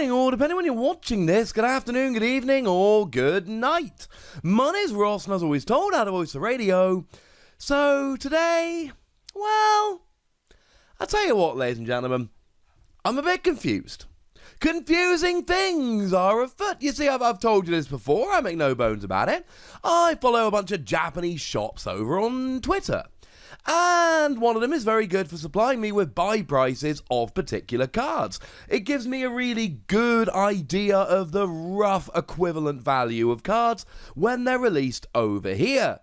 morning, or depending when you're watching this, good afternoon, good evening, or good night. My name's Ross, and as always told, out of Voice of Radio. So today, well, I'll tell you what, ladies and gentlemen, I'm a bit confused. Confusing things are afoot. You see, I've told you this before, I make no bones about it. I follow a bunch of Japanese shops over on Twitter. And one of them is very good for supplying me with buy prices of particular cards. It gives me a really good idea of the rough equivalent value of cards when they're released over here.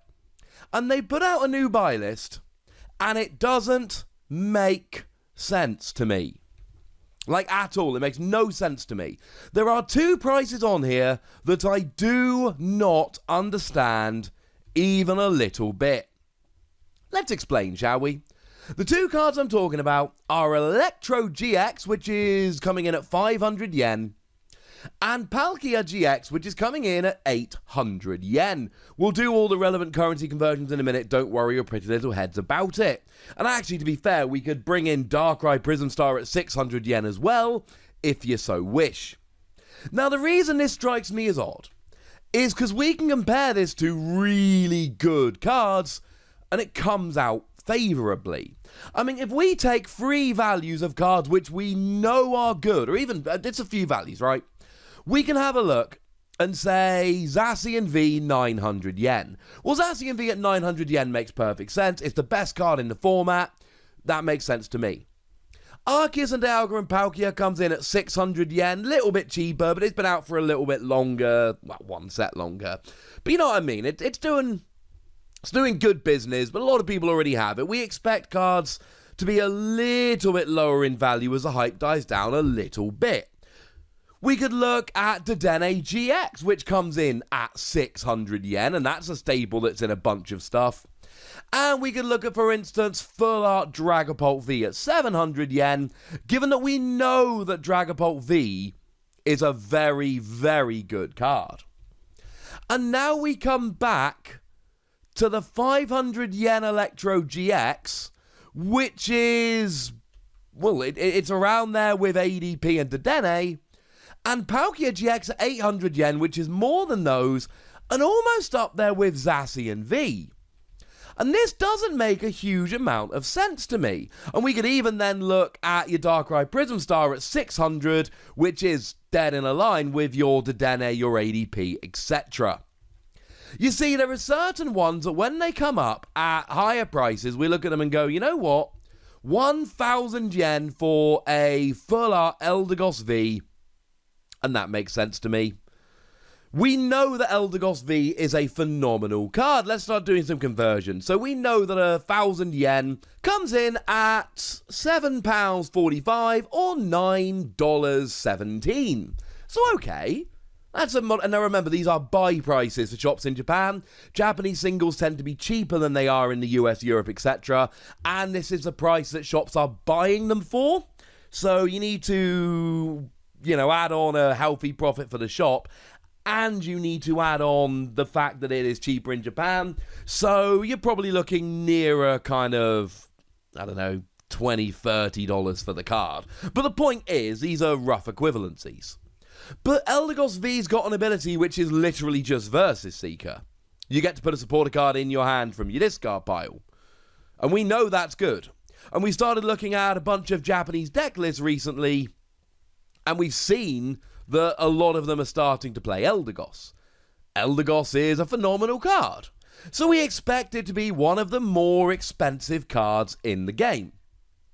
And they put out a new buy list, and it doesn't make sense to me. Like, at all. It makes no sense to me. There are two prices on here that I do not understand even a little bit. Let's explain, shall we? The two cards I'm talking about are Electrode GX, which is coming in at 500 yen, and Palkia GX, which is coming in at 800 yen. We'll do all the relevant currency conversions in a minute, don't worry your pretty little heads about it. And actually, to be fair, we could bring in Darkrai Prism Star at 600 yen as well, if you so wish. Now, the reason this strikes me as odd is because we can compare this to really good cards, and it comes out favourably. I mean, if we take three values of cards which we know are good, or even, it's a few values, right? We can have a look and say Zacian V 900 yen. Well, Zacian V at 900 yen makes perfect sense. It's the best card in the format. That makes sense to me. Arceus and Dialga and Palkia comes in at 600 yen. Little bit cheaper, but it's been out for a little bit longer. Well, one set longer. But you know what I mean? It's doing good business, but a lot of people already have it. We expect cards to be a little bit lower in value as the hype dies down a little bit. We could look at Dedenne GX, which comes in at 600 yen, and that's a staple that's in a bunch of stuff. And we could look at, for instance, Full Art Dragapult V at 700 yen, given that we know that Dragapult V is a very, very good card. And now we come back to the 500 yen Electrode GX, which is, well, it's around there with ADP and Dedenne, and Palkia GX at 800 yen, which is more than those, and almost up there with Zacian V. And this doesn't make a huge amount of sense to me. And we could even then look at your Darkrai Prism Star at 600, which is dead in a line with your Dedenne, your ADP, etc. You see, there are certain ones that when they come up at higher prices, we look at them and go, you know what? 1,000 yen for a Full Art Eldegoss V, and that makes sense to me. We know that Eldegoss V is a phenomenal card. Let's start doing some conversion. So we know that 1,000 yen comes in at £7.45 or $9.17. So okay. And now remember, these are buy prices for shops in Japan. Japanese singles tend to be cheaper than they are in the US, Europe, etc. And this is the price that shops are buying them for. So you need to, add on a healthy profit for the shop. And you need to add on the fact that it is cheaper in Japan. So you're probably looking nearer kind of, $20, $30 for the card. But the point is, these are rough equivalencies. But Eldegoss V's got an ability which is literally just Versus Seeker. You get to put a supporter card in your hand from your discard pile. And we know that's good. And we started looking at a bunch of Japanese deck lists recently, and we've seen that a lot of them are starting to play Eldegoss. Eldegoss is a phenomenal card. So we expect it to be one of the more expensive cards in the game.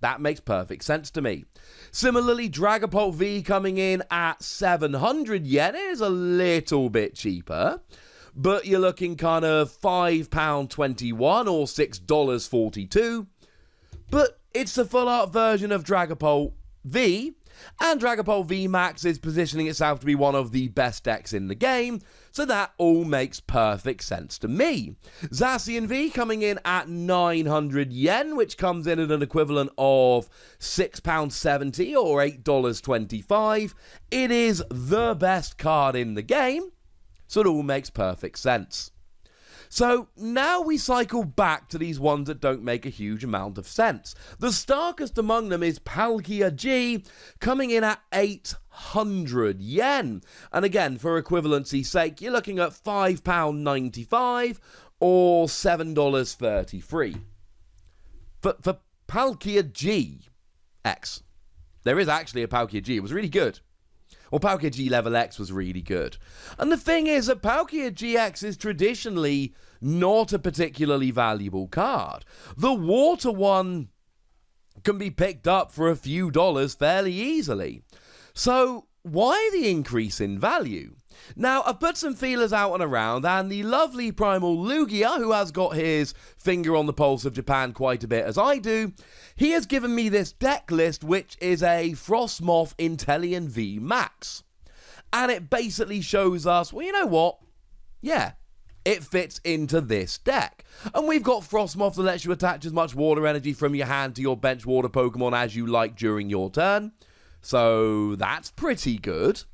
That makes perfect sense to me. Similarly, Dragapult V coming in at 700 yen is a little bit cheaper, but you're looking kind of £5.21 or $6.42. But it's the full art version of Dragapult V, and Dragapult V Max is positioning itself to be one of the best decks in the game, so that all makes perfect sense to me. Zacian V coming in at 900 yen, which comes in at an equivalent of £6.70 or $8.25. It is the best card in the game, so it all makes perfect sense. So now we cycle back to these ones that don't make a huge amount of sense. The starkest among them is Palkia G, coming in at 800 yen. And again, for equivalency's sake, you're looking at £5.95 or $7.33. For Palkia GX. There is actually a Palkia G. It was really good. Well, Palkia G Level X was really good. And the thing is that Palkia GX is traditionally not a particularly valuable card. The water one can be picked up for a few dollars fairly easily. So why the increase in value? Now, I've put some feelers out and around, and the lovely Primal Lugia, who has got his finger on the pulse of Japan quite a bit as I do, he has given me this deck list, which is a Frostmoth Inteleon V Max. And it basically shows us, well, you know what? Yeah, it fits into this deck. And we've got Frostmoth that lets you attach as much water energy from your hand to your bench water Pokemon as you like during your turn. So that's pretty good.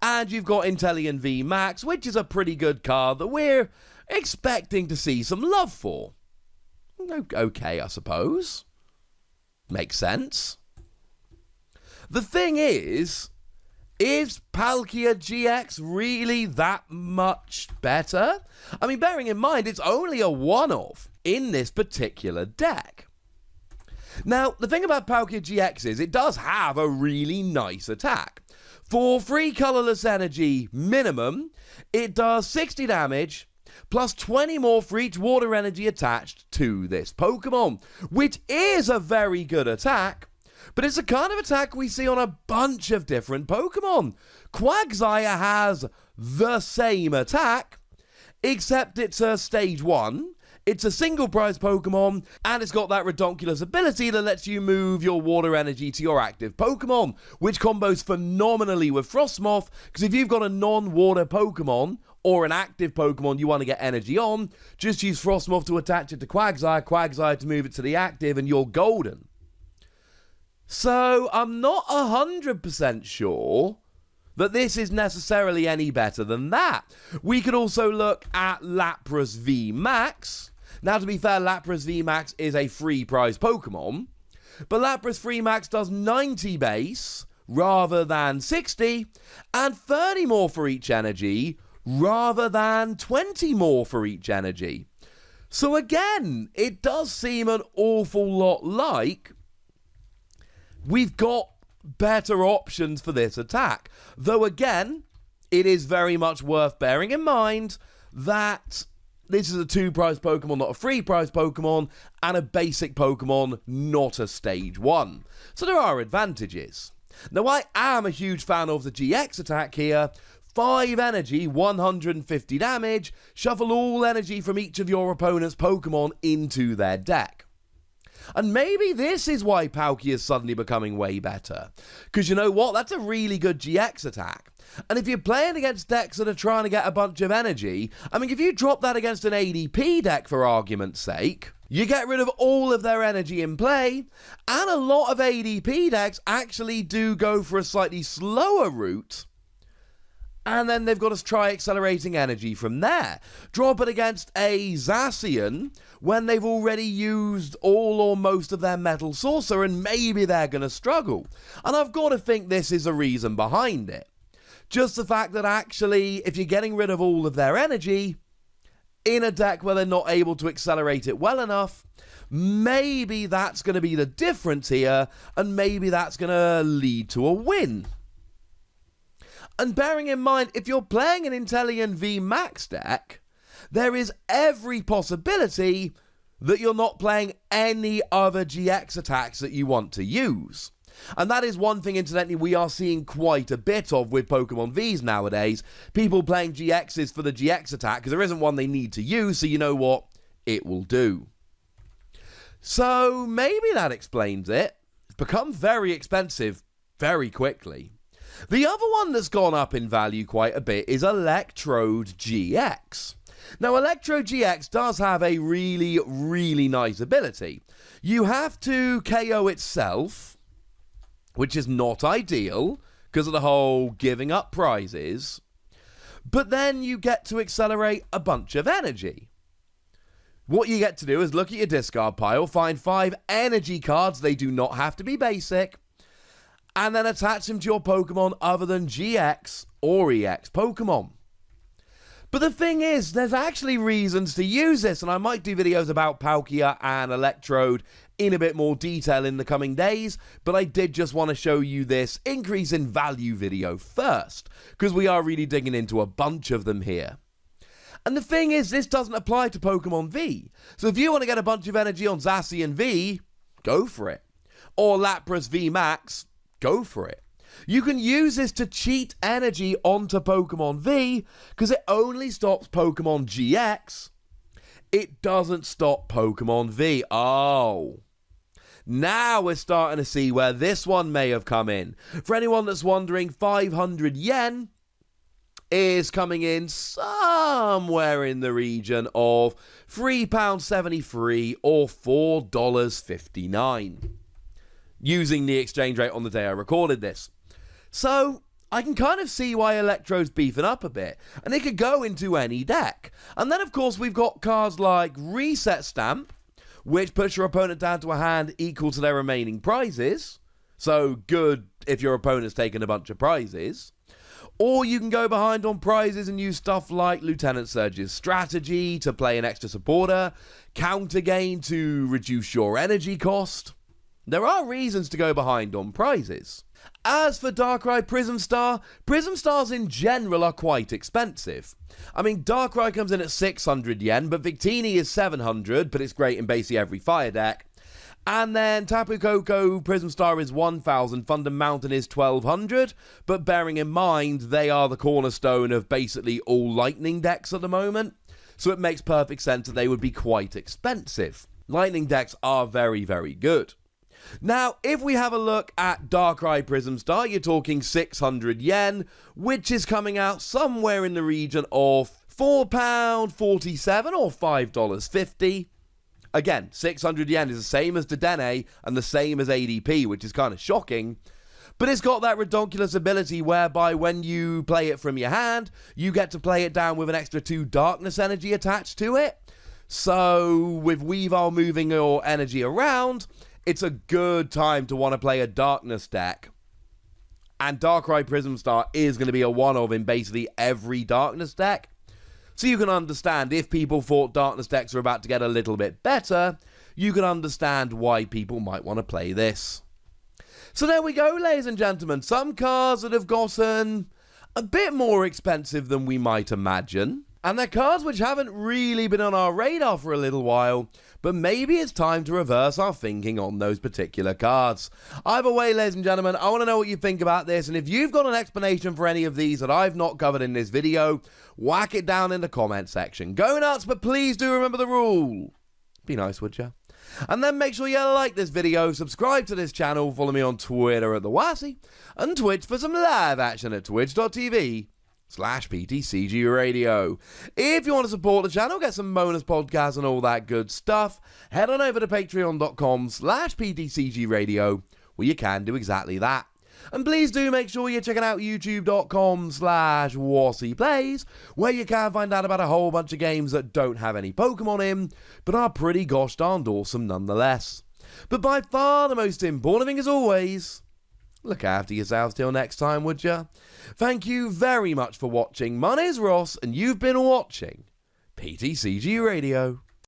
And you've got Inteleon V Max, which is a pretty good card that we're expecting to see some love for. Okay, I suppose. Makes sense. The thing is Palkia GX really that much better? I mean, bearing in mind, it's only a one-off in this particular deck. Now, the thing about Palkia GX is it does have a really nice attack. For 3 colourless energy minimum, it does 60 damage, plus 20 more for each water energy attached to this Pokemon, which is a very good attack, but it's the kind of attack we see on a bunch of different Pokemon. Quagsire has the same attack, except it's a stage 1, it's a single prize Pokemon, and it's got that redonkulous ability that lets you move your water energy to your active Pokemon, which combos phenomenally with Frostmoth, because if you've got a non-water Pokemon, or an active Pokemon you want to get energy on, just use Frostmoth to attach it to Quagsire, Quagsire to move it to the active, and you're golden. So, I'm not 100% sure that this is necessarily any better than that. We could also look at Lapras V Max. Now, to be fair, Lapras V Max is a free prize Pokemon, but Lapras V Max does 90 base rather than 60, and 30 more for each energy rather than 20 more for each energy. So again, it does seem an awful lot like we've got better options for this attack. Though again, it is very much worth bearing in mind that this is a 2-prize Pokemon, not a 3-prize Pokemon, and a basic Pokemon, not a stage 1. So there are advantages. Now, I am a huge fan of the GX attack here. 5 energy, 150 damage, shuffle all energy from each of your opponent's Pokemon into their deck. And maybe this is why Palkia is suddenly becoming way better. Because you know what? That's a really good GX attack. And if you're playing against decks that are trying to get a bunch of energy, I mean, if you drop that against an ADP deck, for argument's sake, you get rid of all of their energy in play, and a lot of ADP decks actually do go for a slightly slower route, and then they've got to try accelerating energy from there. Drop it against a Zacian when they've already used all or most of their Metal Saucer, and maybe they're going to struggle. And I've got to think this is a reason behind it. Just the fact that actually, if you're getting rid of all of their energy in a deck where they're not able to accelerate it well enough, maybe that's going to be the difference here, and maybe that's going to lead to a win. And bearing in mind, if you're playing an Inteleon V Max deck, there is every possibility that you're not playing any other GX attacks that you want to use. And that is one thing, incidentally, we are seeing quite a bit of with Pokemon Vs nowadays. People playing GXs for the GX attack, because there isn't one they need to use, so you know what? It will do. So maybe that explains it. It's become very expensive very quickly. The other one that's gone up in value quite a bit is Electrode GX. Now, Electrode GX does have a really, really nice ability. You have to KO itself, which is not ideal because of the whole giving up prizes, but then you get to accelerate a bunch of energy. What you get to do is look at your discard pile, find 5 energy cards, they do not have to be basic, and then attach them to your Pokemon other than GX or EX Pokemon. But the thing is, there's actually reasons to use this, and I might do videos about Palkia and Electrode in a bit more detail in the coming days, but I did just want to show you this increase in value video first, because we are really digging into a bunch of them here. And the thing is, this doesn't apply to Pokemon V, so if you want to get a bunch of energy on Zacian V, go for it. Or Lapras V Max, go for it. You can use this to cheat energy onto Pokemon V, because it only stops Pokemon GX. It doesn't stop Pokemon V. Oh. Now we're starting to see where this one may have come in. For anyone that's wondering, 500 yen is coming in somewhere in the region of £3.73 or $4.59. Using the exchange rate on the day I recorded this. So, I can kind of see why Electrode's beefing up a bit, and it could go into any deck. And then, of course, we've got cards like Reset Stamp, which puts your opponent down to a hand equal to their remaining prizes. So, good if your opponent's taken a bunch of prizes. Or you can go behind on prizes and use stuff like Lieutenant Surge's Strategy to play an extra supporter, Counter Gain to reduce your energy cost. There are reasons to go behind on prizes. As for Darkrai Prism Star, Prism Stars in general are quite expensive. I mean, Darkrai comes in at 600 yen, but Victini is 700, but it's great in basically every fire deck. And then Tapu Koko Prism Star is 1,000, Thunder Mountain is 1,200, but bearing in mind they are the cornerstone of basically all lightning decks at the moment, so it makes perfect sense that they would be quite expensive. Lightning decks are very, very good. Now, if we have a look at Darkrai Prism Star, you're talking 600 yen, which is coming out somewhere in the region of £4.47 or $5.50. Again, 600 yen is the same as Dedenne and the same as ADP, which is kind of shocking. But it's got that ridiculous ability whereby when you play it from your hand, you get to play it down with an extra 2 darkness energy attached to it. So, with Weavile moving your energy around, it's a good time to want to play a darkness deck. And Darkrai Prism Star is going to be a one-of in basically every darkness deck. So you can understand if people thought darkness decks are about to get a little bit better, you can understand why people might want to play this. So there we go, ladies and gentlemen. Some cards that have gotten a bit more expensive than we might imagine. And they're cards which haven't really been on our radar for a little while, but maybe it's time to reverse our thinking on those particular cards. Either way, ladies and gentlemen, I want to know what you think about this, and if you've got an explanation for any of these that I've not covered in this video, whack it down in the comment section. Go nuts, but please do remember the rule. Be nice, would you? And then make sure you like this video, subscribe to this channel, follow me on Twitter at TheWassy, and Twitch for some live action at twitch.tv/PTCGRadio. If you want to support the channel, get some bonus podcasts and all that good stuff, head on over to patreon.com/PTCGRadio, where you can do exactly that. And please do make sure you're checking out youtube.com/WassyPlays, where you can find out about a whole bunch of games that don't have any Pokemon in, but are pretty gosh darned awesome nonetheless. But by far the most important thing as always, look after yourselves till next time, would ya? Thank you very much for watching. My name's Ross, and you've been watching PTCG Radio.